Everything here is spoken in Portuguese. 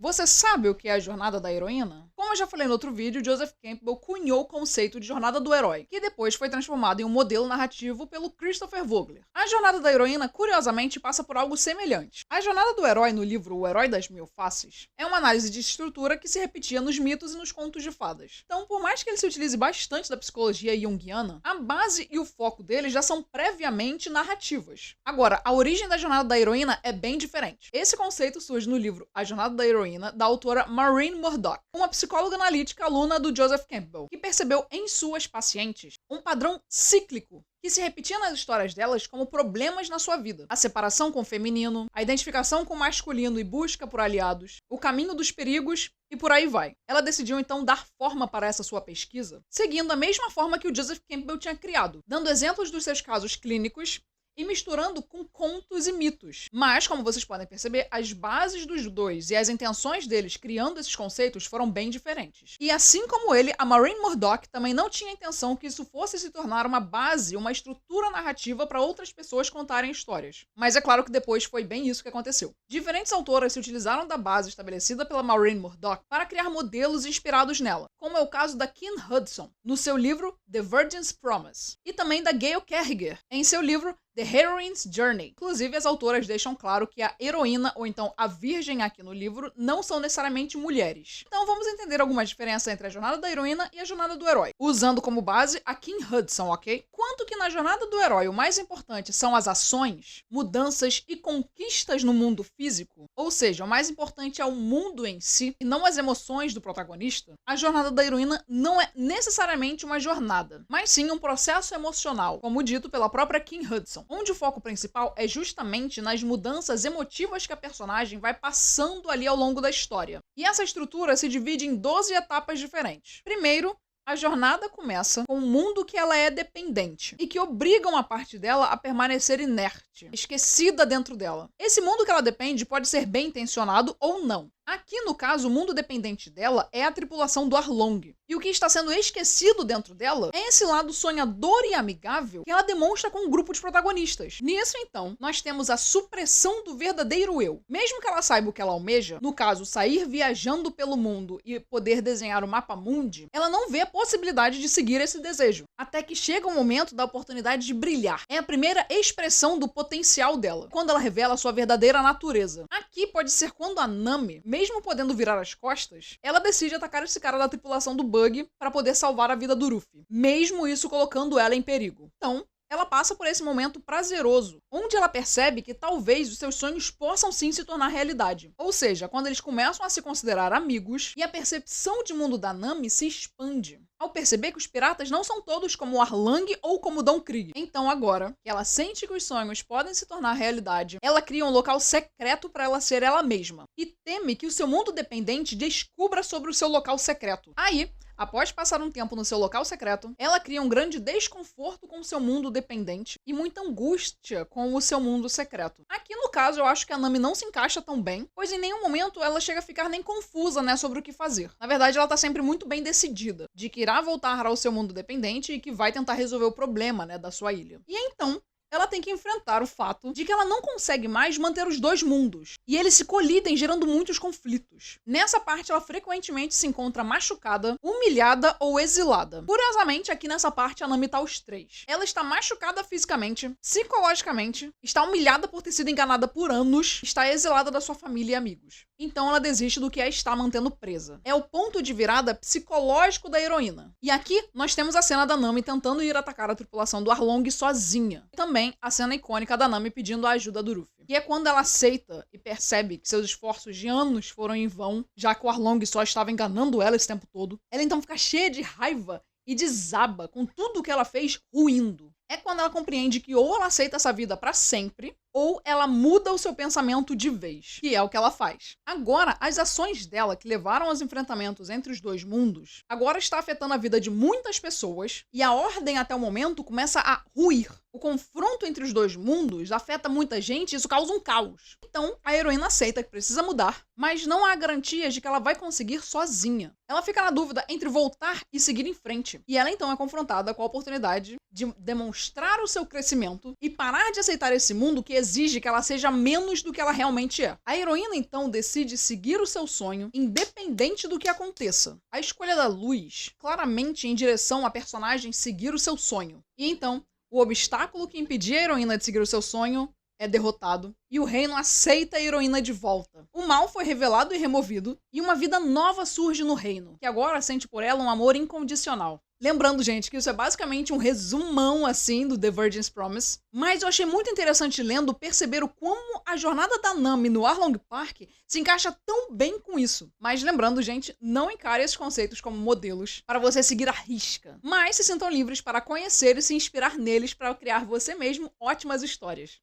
Você sabe o que é a jornada da heroína? Como eu já falei no outro vídeo, Joseph Campbell cunhou o conceito de jornada do herói, que depois foi transformado em um modelo narrativo pelo Christopher Vogler. A jornada da heroína, curiosamente, passa por algo semelhante. A jornada do herói no livro O Herói das Mil Faces é uma análise de estrutura que se repetia nos mitos e nos contos de fadas. Então, por mais que ele se utilize bastante da psicologia junguiana, a base e o foco dele já são previamente narrativas. Agora, a origem da jornada da heroína é bem diferente. Esse conceito surge no livro A Jornada da Heroína, da autora Maureen Murdock, uma psicóloga analítica aluna do Joseph Campbell, que percebeu em suas pacientes um padrão cíclico que se repetia nas histórias delas como problemas na sua vida. A separação com o feminino, a identificação com o masculino e busca por aliados, o caminho dos perigos e por aí vai. Ela decidiu então dar forma para essa sua pesquisa, seguindo a mesma forma que o Joseph Campbell tinha criado, dando exemplos dos seus casos clínicos e misturando com contos e mitos. Mas, como vocês podem perceber, as bases dos dois e as intenções deles criando esses conceitos foram bem diferentes. E assim como ele, a Maureen Murdock também não tinha intenção que isso fosse se tornar uma base, uma estrutura narrativa para outras pessoas contarem histórias. Mas é claro que depois foi bem isso que aconteceu. Diferentes autoras se utilizaram da base estabelecida pela Maureen Murdock para criar modelos inspirados nela, como é o caso da Kim Hudson, no seu livro The Virgin's Promise, e também da Gail Carriger, em seu livro The Heroine's Journey. Inclusive, as autoras deixam claro que a heroína, ou então a virgem aqui no livro, não são necessariamente mulheres. Então vamos entender alguma diferença entre a jornada da heroína e a jornada do herói, usando como base a Kim Hudson, ok? Quanto que na jornada do herói o mais importante são as ações, mudanças e conquistas no mundo físico, ou seja, o mais importante é o mundo em si e não as emoções do protagonista, a jornada da heroína não é necessariamente uma jornada, mas sim um processo emocional, como dito pela própria Kim Hudson, onde o foco principal é justamente nas mudanças emotivas que a personagem vai passando ali ao longo da história. E essa estrutura se divide em 12 etapas diferentes. Primeiro, a jornada começa com um mundo que ela é dependente e que obriga uma parte dela a permanecer inerte, esquecida dentro dela. Esse mundo que ela depende pode ser bem intencionado ou não. Aqui, no caso, o mundo dependente dela é a tripulação do Arlong. E o que está sendo esquecido dentro dela é esse lado sonhador e amigável que ela demonstra com um grupo de protagonistas. Nisso, então, nós temos a supressão do verdadeiro eu. Mesmo que ela saiba o que ela almeja, no caso, sair viajando pelo mundo e poder desenhar o mapa mundi, ela não vê a possibilidade de seguir esse desejo. Até que chega o momento da oportunidade de brilhar. É a primeira expressão do potencial dela, quando ela revela sua verdadeira natureza. Aqui pode ser quando a Nami, mesmo podendo virar as costas, ela decide atacar esse cara da tripulação do Bug para poder salvar a vida do Ruffy, mesmo isso colocando ela em perigo. Então, ela passa por esse momento prazeroso, onde ela percebe que talvez os seus sonhos possam sim se tornar realidade. Ou seja, quando eles começam a se considerar amigos e a percepção de mundo da Nami se expande, ao perceber que os piratas não são todos como o Arlong ou como Don Krieg. Então agora, que ela sente que os sonhos podem se tornar realidade, ela cria um local secreto para ela ser ela mesma e teme que o seu mundo dependente descubra sobre o seu local secreto. Aí, após passar um tempo no seu local secreto, ela cria um grande desconforto com o seu mundo dependente e muita angústia com o seu mundo secreto. Aqui no caso, eu acho que a Nami não se encaixa tão bem, pois em nenhum momento ela chega a ficar nem confusa, sobre o que fazer. Na verdade, ela tá sempre muito bem decidida, de que irá voltar ao seu mundo dependente e que vai tentar resolver o problema, da sua ilha. E então, ela tem que enfrentar o fato de que ela não consegue mais manter os dois mundos. E eles se colidem, gerando muitos conflitos. Nessa parte, ela frequentemente se encontra machucada, humilhada ou exilada. Curiosamente, aqui nessa parte, a Nami tá os três. Ela está machucada fisicamente, psicologicamente, está humilhada por ter sido enganada por anos, está exilada da sua família e amigos. Então ela desiste do que a está mantendo presa. É o ponto de virada psicológico da heroína. E aqui, nós temos a cena da Nami tentando ir atacar a tripulação do Arlong sozinha. Também a cena icônica da Nami pedindo a ajuda do Ruffy. E é quando ela aceita e percebe que seus esforços de anos foram em vão, já que o Arlong só estava enganando ela esse tempo todo, ela então fica cheia de raiva e desaba com tudo que ela fez ruindo. É quando ela compreende que ou ela aceita essa vida pra sempre, ou ela muda o seu pensamento de vez, que é o que ela faz. Agora, as ações dela que levaram aos enfrentamentos entre os dois mundos, agora está afetando a vida de muitas pessoas, e a ordem até o momento começa a ruir. O confronto entre os dois mundos afeta muita gente e isso causa um caos. Então, a heroína aceita que precisa mudar, mas não há garantias de que ela vai conseguir sozinha. Ela fica na dúvida entre voltar e seguir em frente. E ela então é confrontada com a oportunidade de demonstrar o seu crescimento e parar de aceitar esse mundo que exige que ela seja menos do que ela realmente é. A heroína, então, decide seguir o seu sonho, independente do que aconteça. A escolha da luz, claramente em direção à personagem seguir o seu sonho. E então, o obstáculo que impedia a heroína de seguir o seu sonho é derrotado, e o reino aceita a heroína de volta. O mal foi revelado e removido, e uma vida nova surge no reino, que agora sente por ela um amor incondicional. Lembrando, gente, que isso é basicamente um resumão, assim, do The Virgin's Promise, mas eu achei muito interessante lendo perceber o como a jornada da Nami no Arlong Park se encaixa tão bem com isso. Mas lembrando, gente, não encare esses conceitos como modelos para você seguir à risca, mas se sintam livres para conhecer e se inspirar neles para criar você mesmo ótimas histórias.